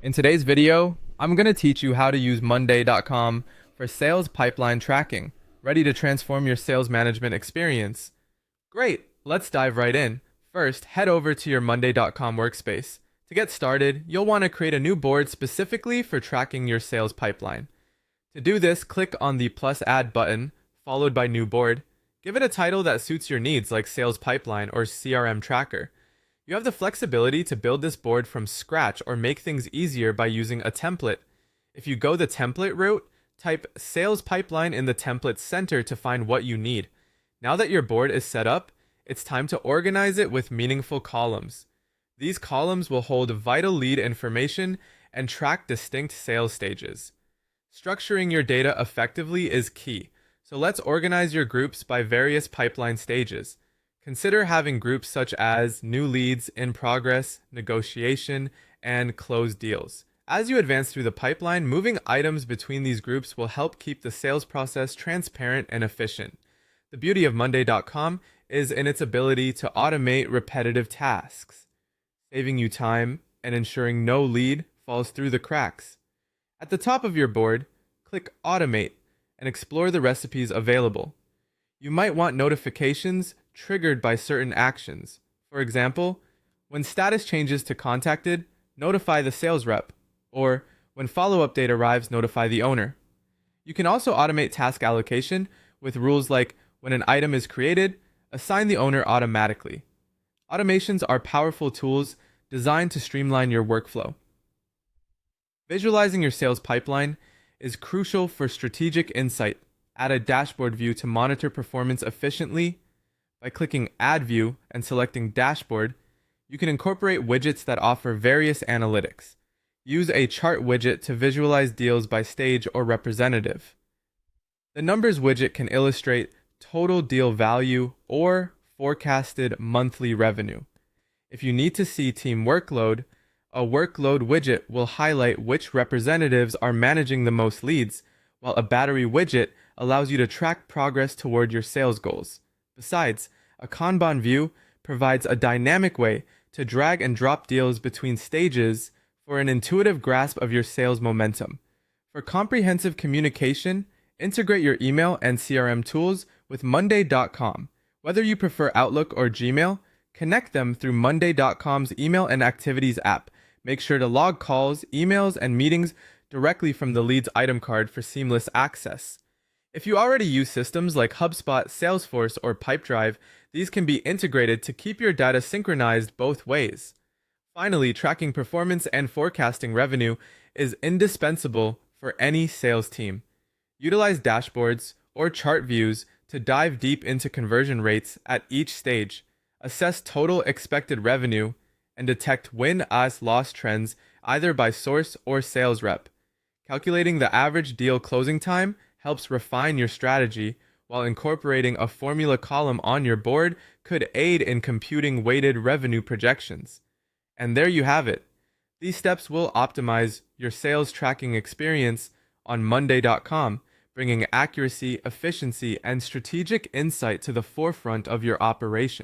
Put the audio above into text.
In today's video, I'm going to teach you how to use Monday.com for sales pipeline tracking. Ready to transform your sales management experience? Great, let's dive right in. First, head over to your Monday.com workspace. To get started, you'll want to create a new board specifically for tracking your sales pipeline. To do this, click on the plus add button, followed by new board. Give it a title that suits your needs like sales pipeline or CRM tracker. You have the flexibility to build this board from scratch or make things easier by using a template. If you go the template route, type sales pipeline in the template center to find what you need. Now that your board is set up, it's time to organize it with meaningful columns. These columns will hold vital lead information and track distinct sales stages. Structuring your data effectively is key, so let's organize your groups by various pipeline stages. Consider having groups such as new leads, in progress, negotiation, and closed deals. As you advance through the pipeline, moving items between these groups will help keep the sales process transparent and efficient. The beauty of Monday.com is in its ability to automate repetitive tasks, saving you time and ensuring no lead falls through the cracks. At the top of your board, click Automate and explore the recipes available. You might want notifications triggered by certain actions. For example, when status changes to contacted, notify the sales rep, or when follow-up date arrives, notify the owner. You can also automate task allocation with rules like when an item is created, assign the owner automatically. Automations are powerful tools designed to streamline your workflow. Visualizing your sales pipeline is crucial for strategic insight. Add a dashboard view to monitor performance efficiently. By clicking Add View and selecting Dashboard, you can incorporate widgets that offer various analytics. Use a chart widget to visualize deals by stage or representative. The Numbers widget can illustrate total deal value or forecasted monthly revenue. If you need to see team workload, a Workload widget will highlight which representatives are managing the most leads, while a Battery widget allows you to track progress toward your sales goals. Besides, a Kanban view provides a dynamic way to drag and drop deals between stages for an intuitive grasp of your sales momentum. For comprehensive communication, integrate your email and CRM tools with Monday.com. Whether you prefer Outlook or Gmail, connect them through Monday.com's email and activities app. Make sure to log calls, emails, and meetings directly from the leads item card for seamless access. If you already use systems like HubSpot, Salesforce, or Pipedrive, these can be integrated to keep your data synchronized both ways. Finally, tracking performance and forecasting revenue is indispensable for any sales team. Utilize dashboards or chart views to dive deep into conversion rates at each stage, assess total expected revenue, and detect win-as-loss trends either by source or sales rep. Calculating the average deal closing time helps refine your strategy, while incorporating a formula column on your board could aid in computing weighted revenue projections. And there you have it. These steps will optimize your sales tracking experience on Monday.com, bringing accuracy, efficiency, and strategic insight to the forefront of your operation.